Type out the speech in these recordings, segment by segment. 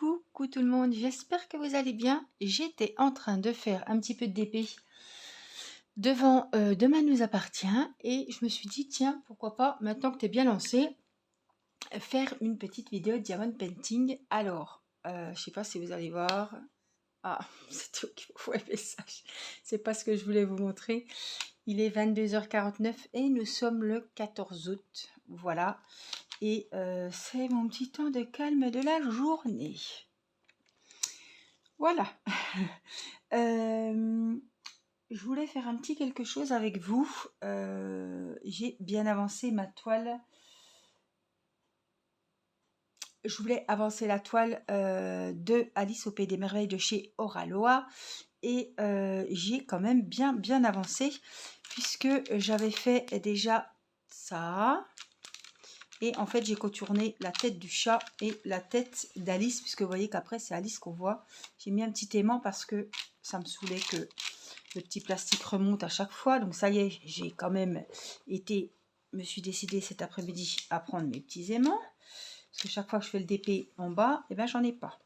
Coucou tout le monde, j'espère que vous allez bien. J'étais en train de faire un petit peu de DP devant Demain nous appartient et je me suis dit tiens pourquoi pas maintenant que tu es bien lancé faire une petite vidéo de diamond painting. Alors je sais pas si vous allez voir. Ah c'est tout qui vous voit le message. C'est pas ce que je voulais vous montrer. Il est 22h49 et nous sommes le 14 août. Voilà. Et c'est mon petit temps de calme de la journée. Voilà. Je voulais faire un petit quelque chose avec vous. J'ai bien avancé ma toile. Je voulais avancer la toile de Alice au Pays des Merveilles de chez Oraloa. Et j'ai quand même bien avancé puisque j'avais fait déjà ça. Et en fait, j'ai contourné la tête du chat et la tête d'Alice, puisque vous voyez qu'après, c'est Alice qu'on voit. J'ai mis un petit aimant parce que ça me saoulait que le petit plastique remonte à chaque fois. Donc ça y est, j'ai quand même me suis décidée cet après-midi à prendre mes petits aimants. Parce que chaque fois que je fais le DP en bas, et ben j'en ai pas.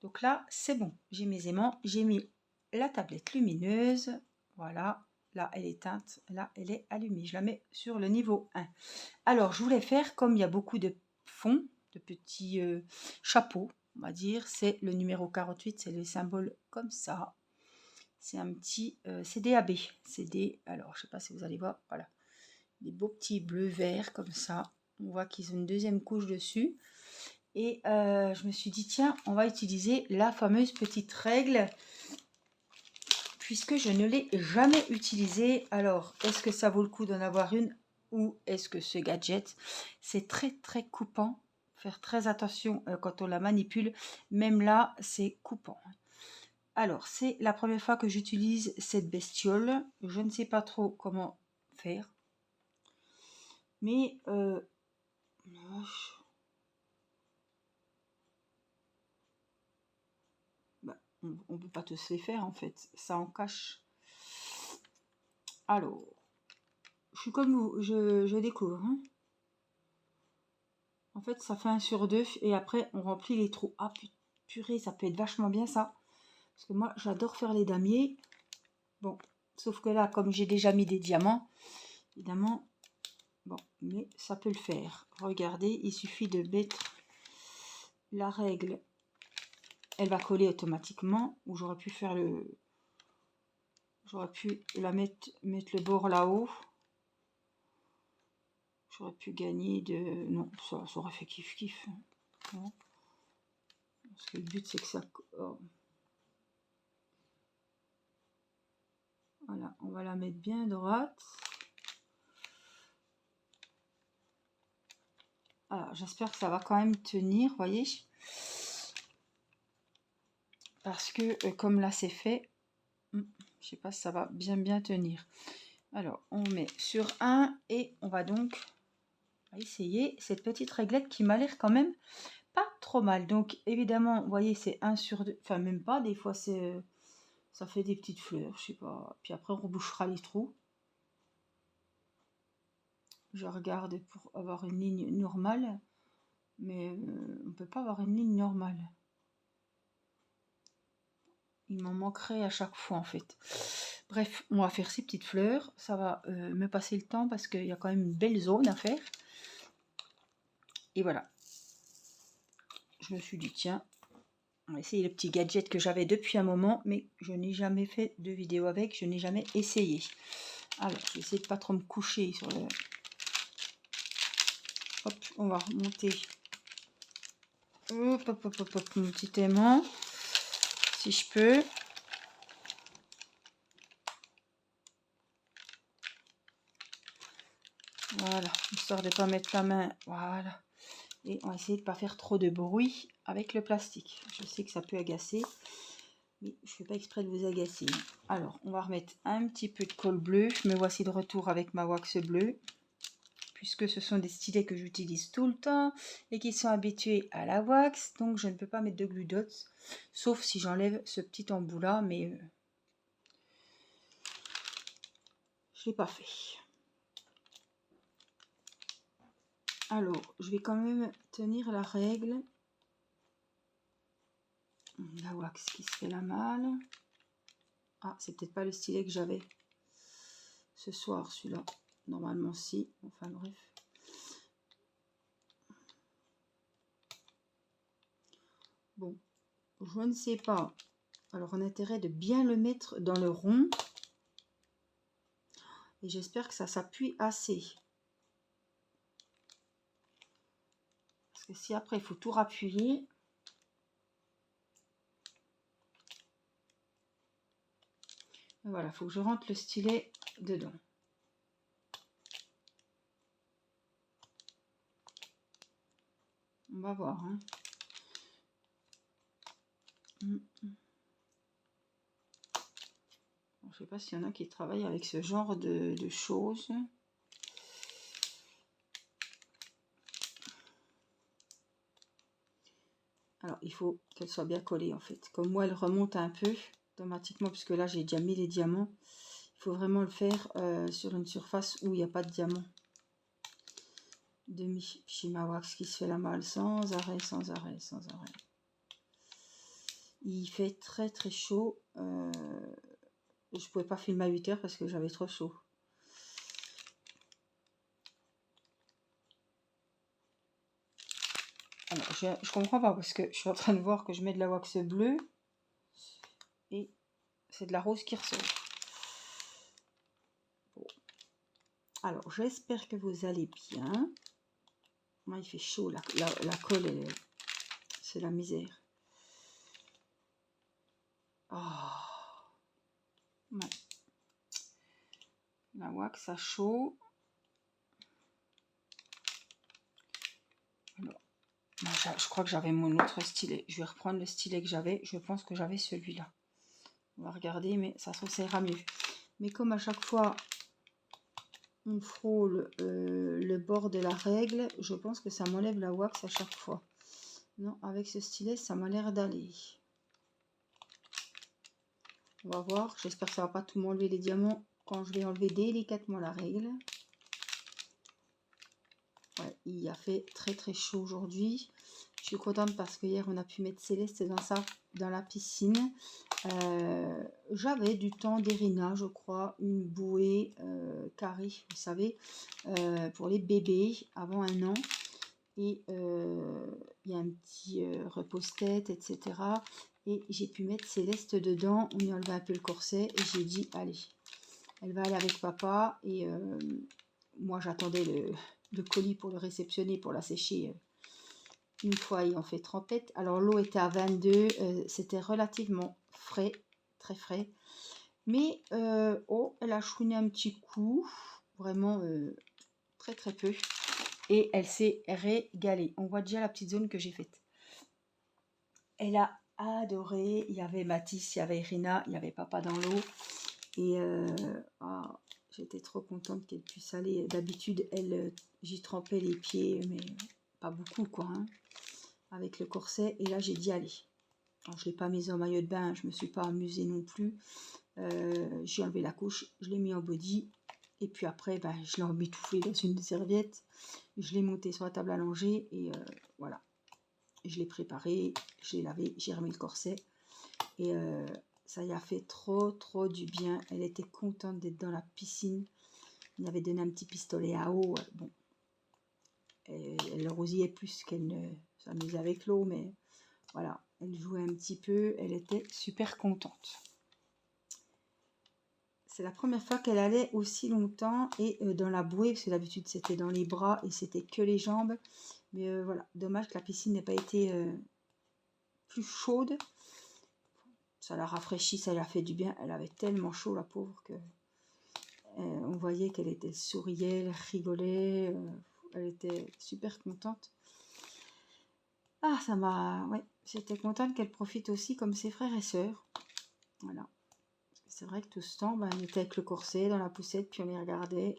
Donc là, c'est bon. J'ai mes aimants. J'ai mis la tablette lumineuse. Voilà. Là, elle est éteinte. Là, elle est allumée. Je la mets sur le niveau 1. Alors, je voulais faire, comme il y a beaucoup de fonds, de petits chapeaux, on va dire, c'est le numéro 48, c'est le symbole comme ça. C'est un petit CDAB. Alors, je ne sais pas si vous allez voir, voilà. Des beaux petits bleus verts comme ça. On voit qu'ils ont une deuxième couche dessus. Et je me suis dit, tiens, on va utiliser la fameuse petite règle puisque je ne l'ai jamais utilisée. Alors, est-ce que ça vaut le coup d'en avoir une ou est-ce que ce gadget, c'est très coupant. Faire très attention quand on la manipule. Même là, c'est coupant. Alors, c'est la première fois que j'utilise cette bestiole. Je ne sais pas trop comment faire. Mais on ne peut pas tous les faire en fait. Ça en cache. Alors, je suis comme vous, je découvre. Hein. En fait, ça fait 1 sur 2 et après, on remplit les trous. Ah, purée, ça peut être vachement bien ça. Parce que moi, j'adore faire les damiers. Bon, sauf que là, comme j'ai déjà mis des diamants, évidemment, bon, mais ça peut le faire. Regardez, il suffit de mettre la règle. Elle va coller automatiquement. Ou j'aurais pu faire le... J'aurais pu la mettre le bord là-haut. J'aurais pu gagner de... Non, ça aurait fait kiff. Non. Parce que le but, c'est que ça... Oh. Voilà, on va la mettre bien droite. Alors, j'espère que ça va quand même tenir, vous voyez. Parce que comme là, c'est fait, je sais pas si ça va bien tenir. Alors, on met sur 1 et on va donc essayer cette petite réglette qui m'a l'air quand même pas trop mal. Donc, évidemment, vous voyez, c'est 1 sur 2. Enfin, même pas, des fois, ça fait des petites fleurs, je sais pas. Puis après, on rebouchera les trous. Je regarde pour avoir une ligne normale. Mais on ne peut pas avoir une ligne normale. Il m'en manquerait à chaque fois en fait. Bref, on va faire ces petites fleurs. Ça va me passer le temps parce qu'il y a quand même une belle zone à faire. Et voilà. Je me suis dit, tiens, on va essayer le petit gadget que j'avais depuis un moment, mais je n'ai jamais fait de vidéo avec, je n'ai jamais essayé. Alors, je vais essayer de pas trop me coucher sur le... Hop, on va remonter. Hop, mon petit aimant. Si je peux. Voilà, histoire de ne pas mettre la main. Voilà. Et on va essayer de ne pas faire trop de bruit avec le plastique. Je sais que ça peut agacer, mais je ne fais pas exprès de vous agacer. Alors, on va remettre un petit peu de colle bleue. Me voici de retour avec ma wax bleue, puisque ce sont des stylets que j'utilise tout le temps et qui sont habitués à la wax. Donc, je ne peux pas mettre de glue dots, sauf si j'enlève ce petit embout là, mais je ne l'ai pas fait. Alors, je vais quand même tenir la règle. La wax qui se fait la malle. Ah, c'est peut-être pas le stylet que j'avais ce soir, celui-là. Normalement, si. Enfin, bref. Bon, je ne sais pas. Alors, on a intérêt de bien le mettre dans le rond. Et j'espère que ça s'appuie assez. Parce que si après, il faut tout rappuyer. Voilà, il faut que je rentre le stylet dedans. On va voir. Hein. Je ne sais pas s'il y en a qui travaillent avec ce genre de choses. Alors, il faut qu'elle soit bien collée en fait. Comme moi, elle remonte un peu automatiquement, puisque là, j'ai déjà mis les diamants. Il faut vraiment le faire sur une surface où il n'y a pas de diamant. Demi Shima Wax qui se fait la malle sans arrêt, sans arrêt, sans arrêt. Il fait très très chaud. Je ne pouvais pas filmer à 8 h parce que j'avais trop chaud. Alors, je comprends pas parce que je suis en train de voir que je mets de la wax bleue et c'est de la rose qui ressort. Bon. Alors, j'espère que vous allez bien. Moi, il fait chaud, la colle, c'est la misère. Oh. Ouais. La wax à chaud. Alors, je crois que j'avais mon autre stylet. Je vais reprendre le stylet que j'avais. Je pense que j'avais celui-là. On va regarder, mais ça se ira mieux. Mais comme à chaque fois, on frôle le bord de la règle, je pense que ça m'enlève la wax à chaque fois. Non, avec ce stylet, ça m'a l'air d'aller. On va voir. J'espère que ça va pas tout m'enlever les diamants quand je vais enlever délicatement la règle. Ouais, il a fait très très chaud aujourd'hui. Je suis contente parce que hier on a pu mettre Céleste dans la piscine. J'avais du temps d'Irina, je crois, une bouée carrée, vous savez, pour les bébés avant 1 an. Et il y a un petit repose-tête, etc. Et j'ai pu mettre Céleste dedans. On y enlevait un peu le corset et j'ai dit, allez, elle va aller avec papa. Et moi j'attendais le colis pour le réceptionner, pour la sécher. Une fois ayant fait trempette. Alors l'eau était à 22, c'était relativement frais, très frais. Mais oh, elle a chouiné un petit coup, vraiment très très peu. Et elle s'est régalée. On voit déjà la petite zone que j'ai faite. Elle a adoré. Il y avait Mathis, il y avait Irina, il y avait papa dans l'eau. Et j'étais trop contente qu'elle puisse aller. D'habitude, j'y trempais les pieds, mais pas beaucoup quoi. Hein, avec le corset. Et là, j'ai dit allez. Alors, je ne l'ai pas mise en maillot de bain, je ne me suis pas amusée non plus. J'ai enlevé la couche, je l'ai mis en body. Et puis après, ben, je l'ai emmitouflé dans une serviette. Je l'ai monté sur la table à langer. Et voilà. Je l'ai préparé, je l'ai lavé, j'ai remis le corset. Et ça y a fait trop, trop du bien. Elle était contente d'être dans la piscine. Il avait donné un petit pistolet à eau. Bon, elle rosillait plus qu'elle ne s'amusait avec l'eau, mais voilà, elle jouait un petit peu. Elle était super contente. C'est la première fois qu'elle allait aussi longtemps et dans la bouée, parce que d'habitude c'était dans les bras et c'était que les jambes. Mais voilà, dommage que la piscine n'ait pas été plus chaude. Ça l'a rafraîchi, ça lui a fait du bien. Elle avait tellement chaud, la pauvre, que on voyait qu'elle était souriait, elle rigolait. Elle était super contente. Ah, ça m'a... Ouais, j'étais contente qu'elle profite aussi comme ses frères et sœurs. Voilà. C'est vrai que tout ce temps, ben, on était avec le corset dans la poussette, puis on les regardait.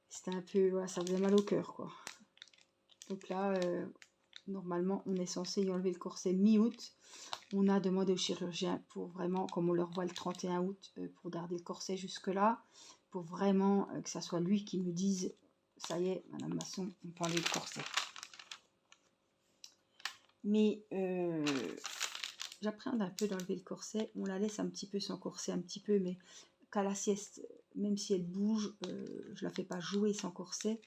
C'était un peu... Ouais, ça faisait mal au cœur, quoi. Donc là, normalement, on est censé y enlever le corset mi-août. On a demandé au chirurgien pour vraiment, comme on le revoit le 31 août, pour garder le corset jusque-là, pour vraiment que ça soit lui qui me dise, ça y est, Madame Masson, on peut enlever le corset. Mais j'appréhende un peu d'enlever le corset. On la laisse un petit peu sans corset, un petit peu, mais qu'à la sieste, même si elle bouge, je la fais pas jouer sans corset.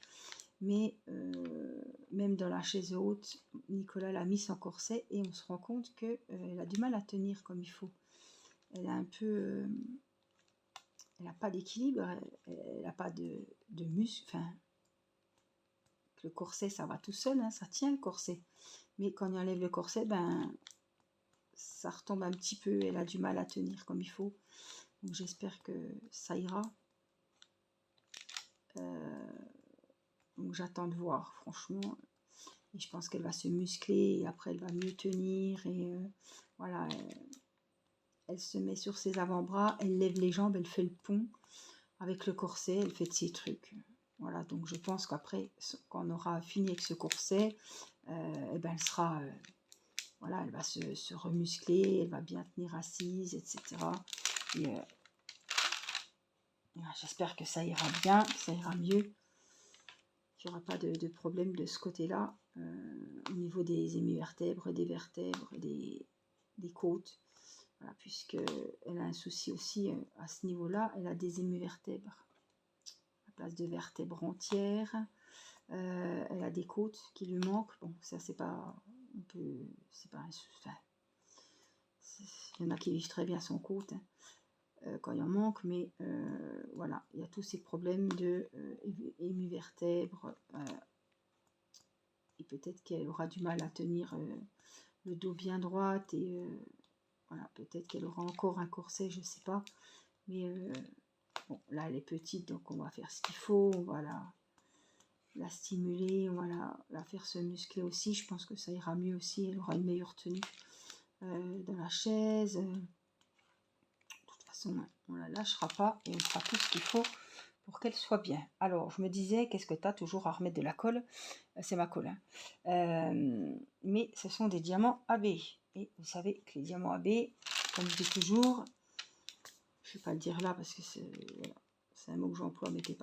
Mais même dans la chaise haute, Nicolas l'a mis sans corset et on se rend compte qu'elle a du mal à tenir comme il faut. Elle a un peu... elle n'a pas d'équilibre, elle n'a pas de muscle. Enfin, le corset, ça va tout seul, hein, ça tient le corset. Mais quand on enlève le corset, ben, ça retombe un petit peu, elle a du mal à tenir comme il faut. Donc j'espère que ça ira. Donc j'attends de voir, franchement. Et je pense qu'elle va se muscler et après elle va mieux tenir. Et voilà, elle se met sur ses avant-bras, elle lève les jambes, elle fait le pont avec le corset, elle fait de ses trucs. Voilà, donc je pense qu'après, quand on aura fini avec ce corset, et ben elle sera... voilà, elle va se remuscler, elle va bien tenir assise, etc. Et j'espère que ça ira bien, que ça ira mieux, qu'il n'y aura pas de problème de ce côté-là, au niveau des hémivertèbres, des vertèbres, des côtes. Voilà, puisqu'elle a un souci aussi à ce niveau-là, elle a des hémivertèbres à place de vertèbres entières. Elle a des côtes qui lui manquent. Bon, ça c'est pas... on peut... c'est pas un... enfin, il y en a qui vivent très bien sans côte, hein, quand il en manque, mais voilà, il y a tous ces problèmes de hémivertèbres, et peut-être qu'elle aura du mal à tenir le dos bien droit, et voilà, peut-être qu'elle aura encore un corset, je sais pas, mais bon, là elle est petite, donc on va faire ce qu'il faut, on va la stimuler, on va la faire se muscler aussi, je pense que ça ira mieux aussi, elle aura une meilleure tenue dans la chaise. On la lâchera pas et on fera tout ce qu'il faut pour qu'elle soit bien. Alors, je me disais, qu'est-ce que tu as toujours à remettre de la colle? C'est ma colle. Hein. Mais ce sont des diamants AB. Et vous savez que les diamants AB, comme je dis toujours, je ne vais pas le dire là parce que c'est voilà, un mot que j'emploie mais qui est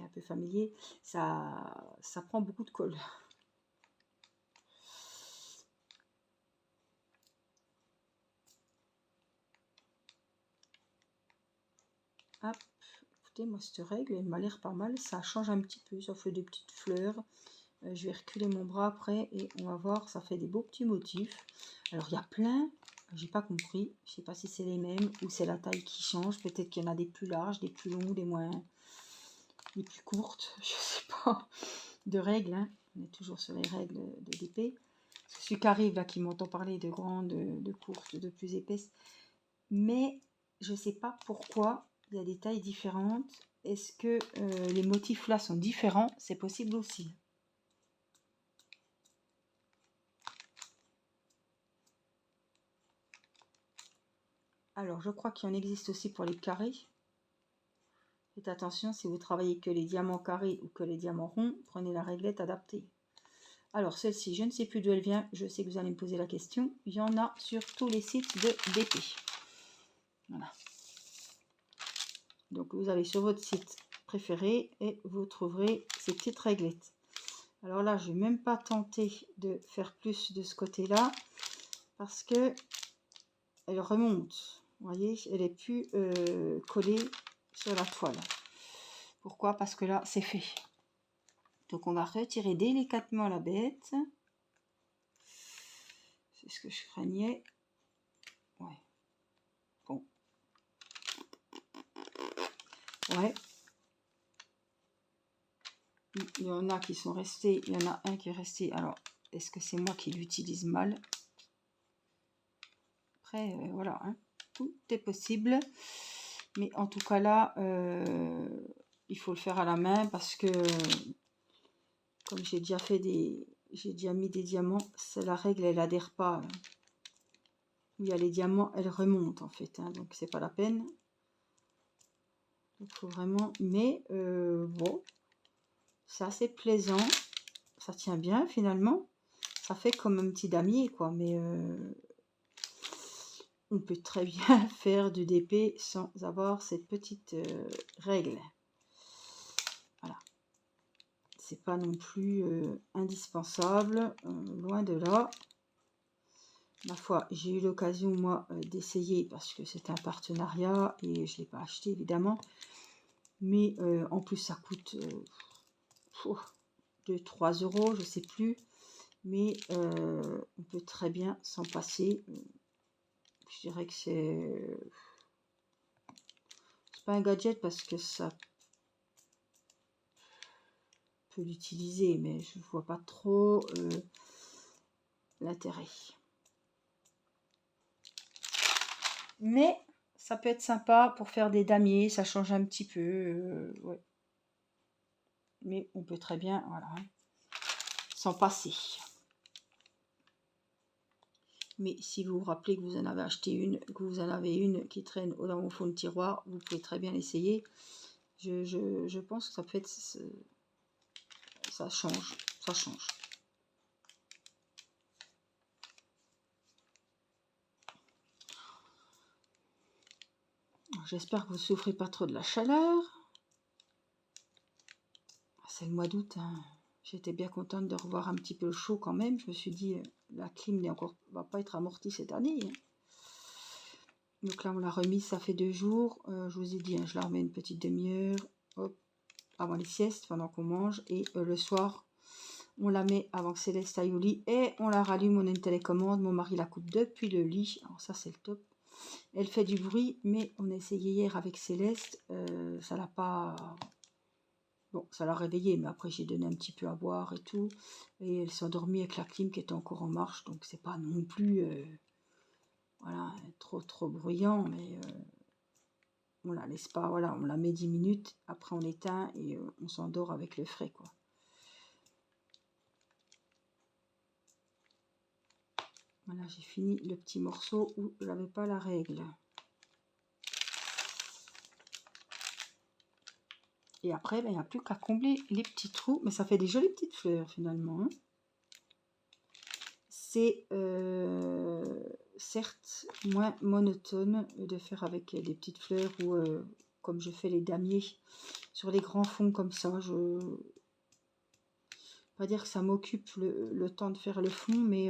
un peu familier, ça prend beaucoup de colle. Hop. Écoutez, moi cette règle, elle m'a l'air pas mal, ça change un petit peu, ça fait des petites fleurs. Je vais reculer mon bras après et on va voir, ça fait des beaux petits motifs. Alors il y a plein, j'ai pas compris, je sais pas si c'est les mêmes ou c'est la taille qui change, peut-être qu'il y en a des plus larges, des plus longs, des plus courtes, je sais pas, de règles, hein. On est toujours sur les règles de DP. Celui qui arrive là, qui m'entend parler de grandes, de courtes, de plus épaisses, mais je sais pas pourquoi il y a des tailles différentes. Est-ce que les motifs là sont différents? C'est possible aussi. Alors, je crois qu'il en existe aussi pour les carrés. Faites attention, si vous travaillez que les diamants carrés ou que les diamants ronds, prenez la réglette adaptée. Alors, celle-ci, je ne sais plus d'où elle vient. Je sais que vous allez me poser la question. Il y en a sur tous les sites de DP. Voilà. Donc, vous allez sur votre site préféré et vous trouverez ces petites réglettes. Alors là, je ne vais même pas tenter de faire plus de ce côté-là parce que elle remonte. Vous voyez, elle est plus collée sur la toile. Pourquoi? Parce que là, c'est fait. Donc, on va retirer délicatement la bête. C'est ce que je craignais. Ouais. Bon. Ouais. Il y en a qui sont restés. Il y en a un qui est resté. Alors, est-ce que c'est moi qui l'utilise mal? Après, voilà. Hein. Tout est possible. Mais en tout cas, là, il faut le faire à la main parce que, comme j'ai déjà fait j'ai déjà mis des diamants, c'est la règle, elle adhère pas. Où il y a les diamants, elle remonte en fait. Hein, donc, c'est pas la peine. Il faut vraiment... Mais, bon, c'est assez plaisant. Ça tient bien, finalement. Ça fait comme un petit damier, quoi. Mais on peut très bien faire du DP sans avoir cette petite règle. Voilà. C'est pas non plus indispensable. Loin de là. Ma foi, j'ai eu l'occasion, moi, d'essayer parce que c'est un partenariat et je ne l'ai pas acheté, évidemment. Mais en plus, ça coûte 2-3 euros, je ne sais plus. Mais on peut très bien s'en passer. Je dirais que c'est pas un gadget parce que ça peut l'utiliser, mais je vois pas trop l'intérêt. Mais ça peut être sympa pour faire des damiers, ça change un petit peu. Ouais. Mais on peut très bien, voilà, s'en passer. Mais si vous vous rappelez que vous en avez acheté une, que vous en avez une qui traîne dans mon fond de tiroir, vous pouvez très bien l'essayer. Je pense que ça peut être... Ça change, ça change. J'espère que vous ne souffrez pas trop de la chaleur. C'est le mois d'août, hein. J'étais bien contente de revoir un petit peu le chaud quand même. Je me suis dit, la clim va pas être amortie cette année, hein. Donc là, on l'a remise, ça fait 2 jours. Je vous ai dit, hein, je la remets une petite demi-heure, hop, avant les siestes, pendant qu'on mange. Et le soir, on la met avant que Céleste aille au lit. Et on la rallume, on a une télécommande. Mon mari la coupe depuis le lit. Alors ça, c'est le top. Elle fait du bruit, mais on a essayé hier avec Céleste. Ça l'a pas... Bon, ça l'a réveillée, mais après j'ai donné un petit peu à boire et tout. Et elle s'est endormie avec la clim qui était encore en marche. Donc c'est pas non plus voilà, trop bruyant, mais on la laisse pas, voilà, on la met 10 minutes, après on l'éteint et on s'endort avec le frais, quoi. Voilà, j'ai fini le petit morceau où je n'avais pas la règle. Et après, ben, il n'y a plus qu'à combler les petits trous. Mais ça fait des jolies petites fleurs, finalement, hein. C'est certes moins monotone de faire avec des petites fleurs ou comme je fais les damiers sur les grands fonds comme ça. Je pas dire que ça m'occupe le temps de faire le fond, mais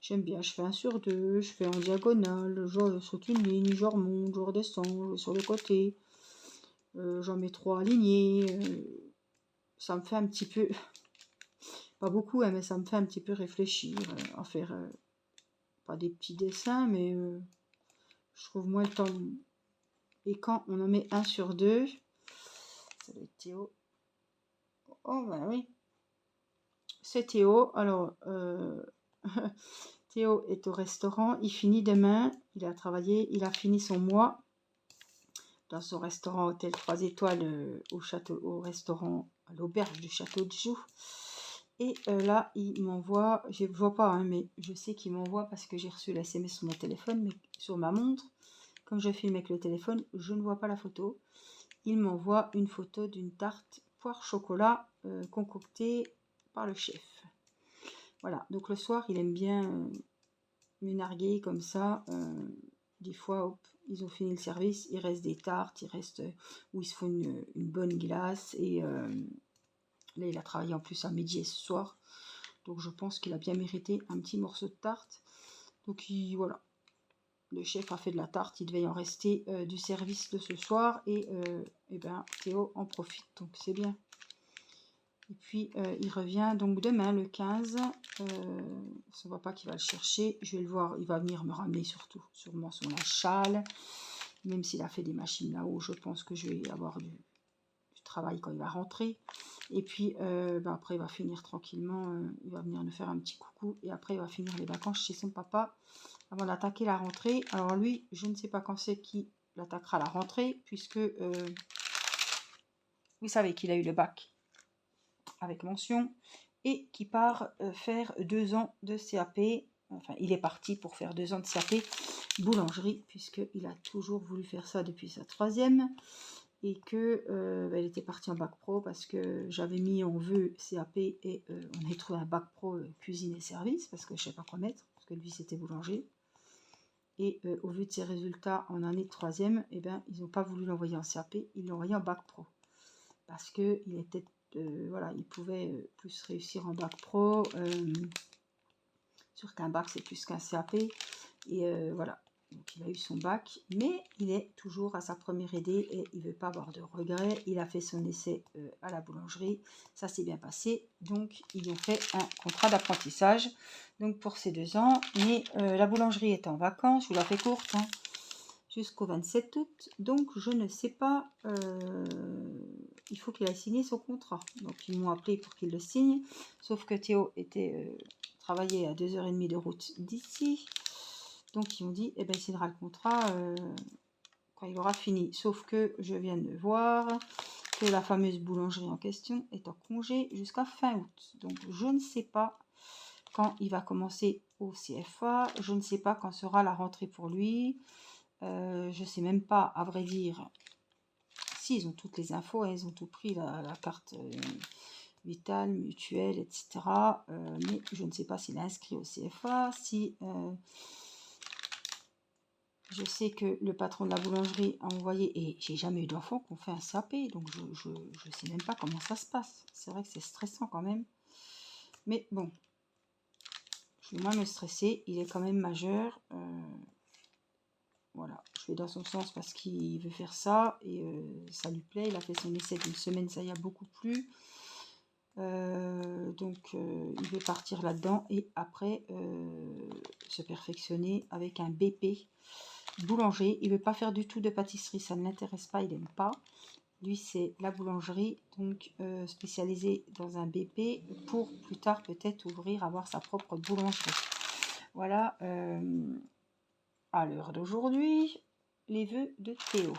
j'aime bien. Je fais 1 sur 2, je fais en diagonale, je saute une ligne, je remonte, je redescends sur le côté. J'en mets 3 alignés. Ça me fait un petit peu, pas beaucoup, hein, mais ça me fait un petit peu réfléchir à faire pas des petits dessins, mais je trouve moins le temps. Et quand on en met 1 sur 2, ça doit être Théo. Oh ben oui, c'est Théo. Alors, Théo est au restaurant, il finit demain, il a travaillé, il a fini son mois dans son restaurant hôtel 3 étoiles au restaurant, à l'auberge du château de Joux. Et là, il m'envoie, je ne vois pas, hein, mais je sais qu'il m'envoie parce que j'ai reçu la SMS sur mon téléphone, mais sur ma montre. Comme je filme avec le téléphone, je ne vois pas la photo. Il m'envoie une photo d'une tarte poire chocolat concoctée par le chef. Voilà, donc le soir, il aime bien me narguer comme ça. Des fois, hop, ils ont fini le service, il reste des tartes, il reste où ils se font une bonne glace. Et là, il a travaillé en plus à midi et ce soir. Donc je pense qu'il a bien mérité un petit morceau de tarte. Donc voilà, le chef a fait de la tarte, il devait y en rester du service de ce soir. Et ben, Théo en profite, donc c'est bien. Et puis, il revient donc demain, le 15. Ça ne voit pas qu'il va le chercher. Je vais le voir. Il va venir me ramener surtout, sûrement son châle. Même s'il a fait des machines là-haut, je pense que je vais avoir du travail quand il va rentrer. Et puis, ben après, il va finir tranquillement. Il va venir nous faire un petit coucou. Et après, il va finir les vacances chez son papa avant d'attaquer la rentrée. Alors lui, je ne sais pas quand c'est qui l'attaquera la rentrée, puisque vous savez qu'il a eu le bac avec mention et qui part faire 2 ans de CAP. Enfin, il est parti pour faire 2 ans de CAP boulangerie, puisqu'il a toujours voulu faire ça depuis sa 3e, et que elle était partie en bac pro parce que j'avais mis en vœu CAP et on avait trouvé un bac pro cuisine et service parce que je sais pas quoi mettre, parce que lui c'était boulanger. Et au vu de ses résultats en année de 3e, eh ben, ils n'ont pas voulu l'envoyer en CAP, ils l'ont envoyé en bac pro parce que il était voilà, il pouvait plus réussir en bac pro sûr qu'un bac, c'est plus qu'un CAP. Et voilà. Donc, il a eu son bac, mais il est toujours à sa première aidée et il ne veut pas avoir de regrets. Il a fait son essai à la boulangerie. Ça s'est bien passé. Donc, ils ont fait un contrat d'apprentissage donc pour ces 2 ans. Mais la boulangerie est en vacances. Je vous la fais courte, hein, jusqu'au 27 août. Donc, je ne sais pas. Il faut qu'il aille signer son contrat. Donc, ils m'ont appelé pour qu'il le signe. Sauf que Théo était travaillait à 2h30 de route d'ici. Donc, ils m'ont dit, eh ben, il signera le contrat quand il aura fini. Sauf que je viens de voir que la fameuse boulangerie en question est en congé jusqu'à fin août. Donc, je ne sais pas quand il va commencer au CFA. Je ne sais pas quand sera la rentrée pour lui. Je ne sais même pas, à vrai dire, si ils ont toutes les infos. Hein, ils ont tout pris, la carte vitale, mutuelle, etc. Mais je ne sais pas s'il est inscrit au CFA, si... je sais que le patron de la boulangerie a envoyé, et j'ai jamais eu d'enfant qu'on fait un CAP, donc je sais même pas comment ça se passe. C'est vrai que c'est stressant quand même. Mais bon, je vais moins me stresser, il est quand même majeur. Voilà, je vais dans son sens parce qu'il veut faire ça, et ça lui plaît. Il a fait son essai d'une semaine, ça y a beaucoup plu. Donc il veut partir là-dedans, et après se perfectionner avec un BP. Boulanger, il veut pas faire du tout de pâtisserie, ça ne l'intéresse pas, il n'aime pas. Lui, c'est la boulangerie, donc spécialisé dans un BP pour plus tard peut-être ouvrir, avoir sa propre boulangerie. Voilà, à l'heure d'aujourd'hui, les vœux de Théo.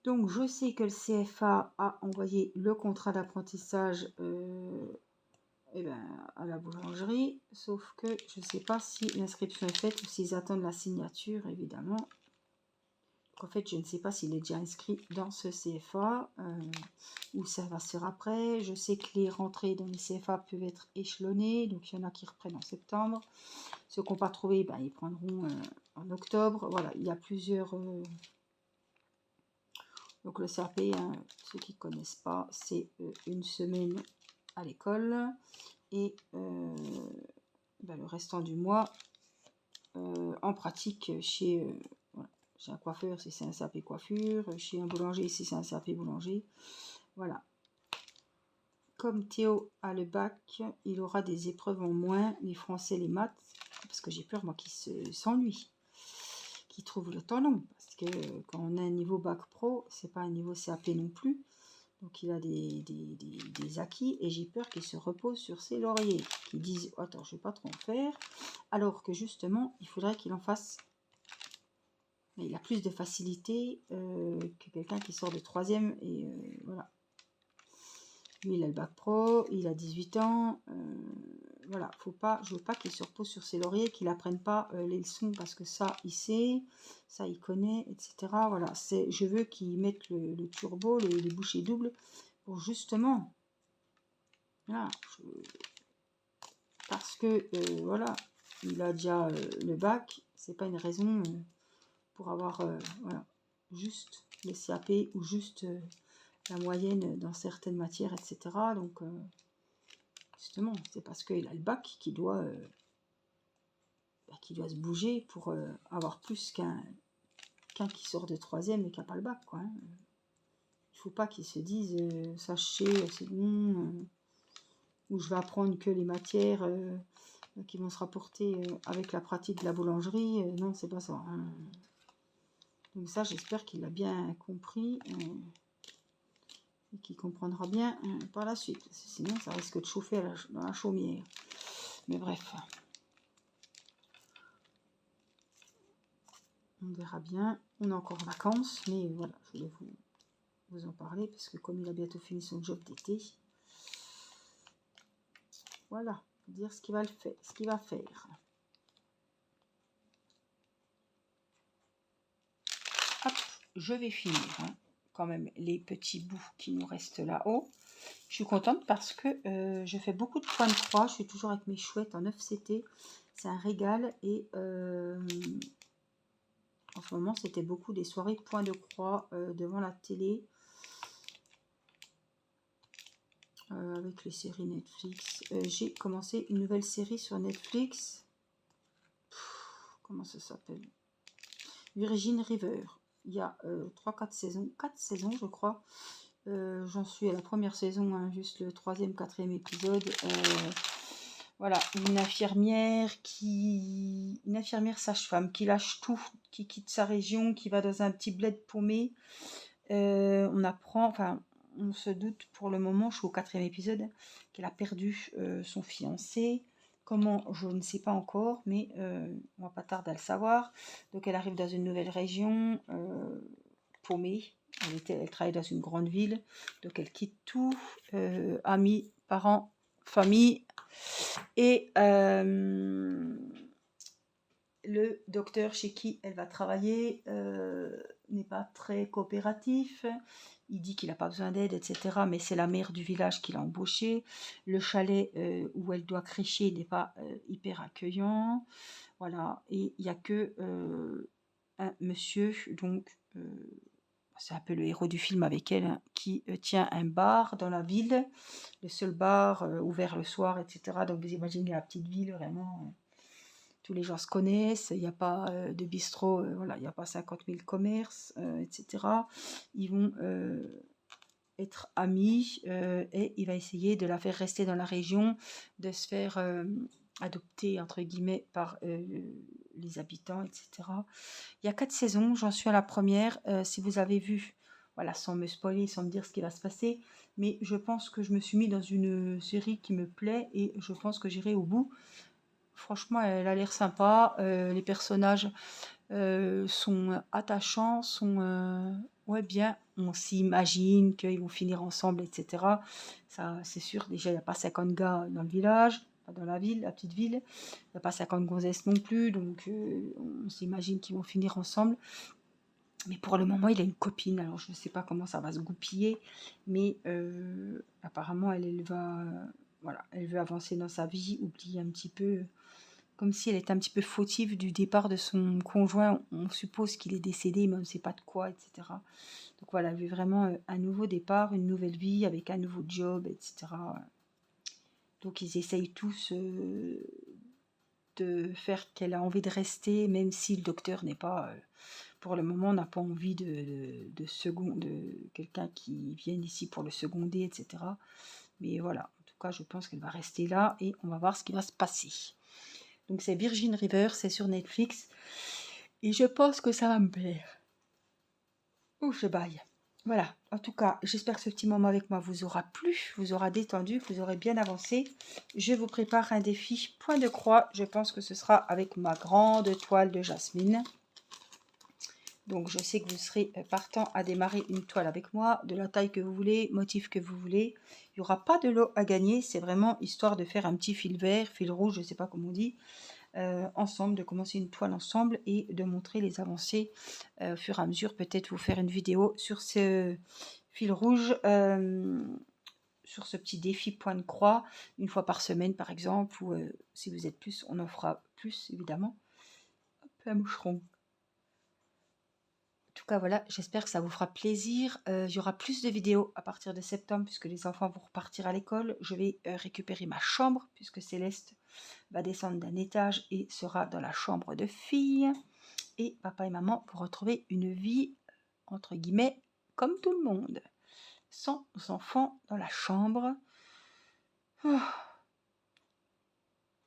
Donc, je sais que le CFA a envoyé le contrat d'apprentissage à la boulangerie, sauf que je ne sais pas si l'inscription est faite ou s'ils attendent la signature, évidemment. En fait, je ne sais pas s'il est déjà inscrit dans ce CFA ou ça va se faire après. Je sais que les rentrées dans les CFA peuvent être échelonnées, donc il y en a qui reprennent en septembre. Ceux qui n'ont pas trouvé, ben, ils prendront en octobre. Voilà, il y a plusieurs... Donc le CAP, hein, ceux qui ne connaissent pas, c'est une semaine à l'école et le restant du mois en pratique chez... voilà. Chez un coiffeur, si c'est un CAP coiffure. Chez un boulanger, si c'est un CAP boulanger. Voilà. Comme Théo a le bac, il aura des épreuves en moins, les français, les maths. Parce que j'ai peur, moi, qu'il s'ennuie. Qu'il trouve le temps long. Parce que quand on a un niveau bac pro, c'est pas un niveau CAP non plus. Donc il a des acquis. Et j'ai peur qu'il se repose sur ses lauriers. Qu'il dise, oh, attends, je ne vais pas trop en faire. Alors que justement, il faudrait qu'il en fasse. Il a plus de facilité que quelqu'un qui sort de 3e. Et voilà. Lui, il a le bac pro, il a 18 ans. Voilà, je veux pas qu'il se repose sur ses lauriers, qu'il n'apprenne pas les leçons parce que ça, il sait, ça, il connaît, etc. Voilà, je veux qu'il mette le turbo, les bouchées doubles pour justement. Voilà, parce que, voilà, il a déjà le bac, c'est pas une raison pour avoir voilà, juste le CAP ou juste la moyenne dans certaines matières, etc. Donc, justement, c'est parce qu'il a le bac qu'il doit se bouger pour avoir plus qu'un qui sort de 3e et qui n'a pas le bac, quoi. Hein. Il ne faut pas qu'il se dise sachez, c'est bon, ou je vais apprendre que les matières qui vont se rapporter avec la pratique de la boulangerie. Non, c'est pas ça. Hein. Donc ça, j'espère qu'il a bien compris et qu'il comprendra bien par la suite. Parce que sinon, ça risque de chauffer dans la chaumière. Mais bref. On verra bien. On est encore en vacances, mais voilà, je voulais vous en parler parce que comme il a bientôt fini son job d'été, voilà, dire ce qu'il va faire. Hop, je vais finir quand même les petits bouts qui nous restent là-haut. Je suis contente parce que je fais beaucoup de points de croix. Je suis toujours avec mes chouettes en 9CT. C'est un régal et en ce moment, c'était beaucoup des soirées points de croix devant la télé. avec les séries Netflix. J'ai commencé une nouvelle série sur Netflix. Comment ça s'appelle? Virgin River. Il y a 3-4 saisons. 4 saisons, je crois. J'en suis à la première saison, hein, juste le 3e, 4e épisode. Voilà, une infirmière sage-femme qui lâche tout, qui quitte sa région, qui va dans un petit bled paumé. On apprend, enfin, on se doute pour le moment, je suis au 4e épisode, qu'elle a perdu son fiancé. Comment, je ne sais pas encore, mais on va pas tarder à le savoir. Donc elle arrive dans une nouvelle région, paumée. Elle travaille dans une grande ville, donc elle quitte tout, amis, parents, famille. Et le docteur chez qui elle va travailler n'est pas très coopératif. Il dit qu'il n'a pas besoin d'aide, etc. Mais c'est la mère du village qui l'a embauché. Le chalet où elle doit crécher n'est pas hyper accueillant. Voilà. Et il n'y a que un monsieur, donc c'est un peu le héros du film avec elle, hein, qui tient un bar dans la ville. Le seul bar ouvert le soir, etc. Donc vous imaginez la petite ville, vraiment... tous les gens se connaissent, il n'y a pas de bistrot, voilà, il n'y a pas 50 000 commerces, etc. Ils vont être amis et il va essayer de la faire rester dans la région, de se faire adopter, entre guillemets, par les habitants, etc. Il y a 4 saisons, j'en suis à la première. Si vous avez vu, voilà, sans me spoiler, sans me dire ce qui va se passer, mais je pense que je me suis mis dans une série qui me plaît et je pense que j'irai au bout. Franchement, elle a l'air sympa. Les personnages sont attachants, sont ouais, bien. On s'imagine qu'ils vont finir ensemble, etc. Ça, c'est sûr. Déjà, il n'y a pas 50 gars dans le village, dans la ville, la petite ville. Il n'y a pas 50 gonzesses non plus. Donc, on s'imagine qu'ils vont finir ensemble. Mais pour le moment, il a une copine. Alors, je ne sais pas comment ça va se goupiller. Mais apparemment, elle va... voilà, elle veut avancer dans sa vie, oublier un petit peu... comme si elle était un petit peu fautive du départ de son conjoint. On suppose qu'il est décédé, mais on ne sait pas de quoi, etc. Donc voilà, elle veut vraiment un nouveau départ, une nouvelle vie avec un nouveau job, etc. Donc ils essayent tous de faire qu'elle a envie de rester, même si le docteur n'est pas, pour le moment, n'a pas envie de quelqu'un qui vienne ici pour le seconder, etc. Mais voilà, en tout cas, je pense qu'elle va rester là et on va voir ce qui va se passer. Donc c'est Virgin River, c'est sur Netflix. Et je pense que ça va me plaire. Ouf, je baille. Voilà, en tout cas, j'espère que ce petit moment avec moi vous aura plu, vous aura détendu, vous aurez bien avancé. Je vous prépare un défi point de croix. Je pense que ce sera avec ma grande toile de jasmine. Donc je sais que vous serez partant à démarrer une toile avec moi, de la taille que vous voulez, motif que vous voulez. Il n'y aura pas de lot à gagner, c'est vraiment histoire de faire un petit fil vert, fil rouge, je ne sais pas comment on dit. Ensemble, de commencer une toile ensemble et de montrer les avancées au fur et à mesure. Peut-être vous faire une vidéo sur ce fil rouge, sur ce petit défi point de croix, une fois par semaine par exemple, ou si vous êtes plus, on en fera plus évidemment. Hop, un moucheron. En tout cas, voilà, j'espère que ça vous fera plaisir. Il y aura plus de vidéos à partir de septembre puisque les enfants vont repartir à l'école. Je vais récupérer ma chambre puisque Céleste va descendre d'un étage et sera dans la chambre de fille. Et papa et maman vont retrouver une vie, entre guillemets, comme tout le monde. Sans enfants dans la chambre.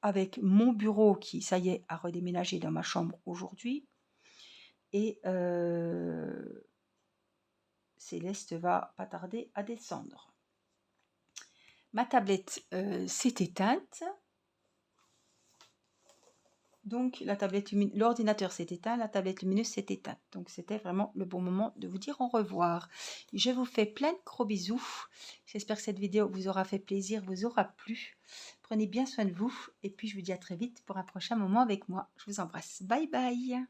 Avec mon bureau qui, ça y est, a redéménagé dans ma chambre aujourd'hui. Et Céleste va pas tarder à descendre. Ma tablette s'est éteinte. Donc l'ordinateur s'est éteint, la tablette lumineuse s'est éteinte. Donc c'était vraiment le bon moment de vous dire au revoir. Je vous fais plein de gros bisous. J'espère que cette vidéo vous aura fait plaisir, vous aura plu. Prenez bien soin de vous et puis je vous dis à très vite pour un prochain moment avec moi. Je vous embrasse. Bye bye.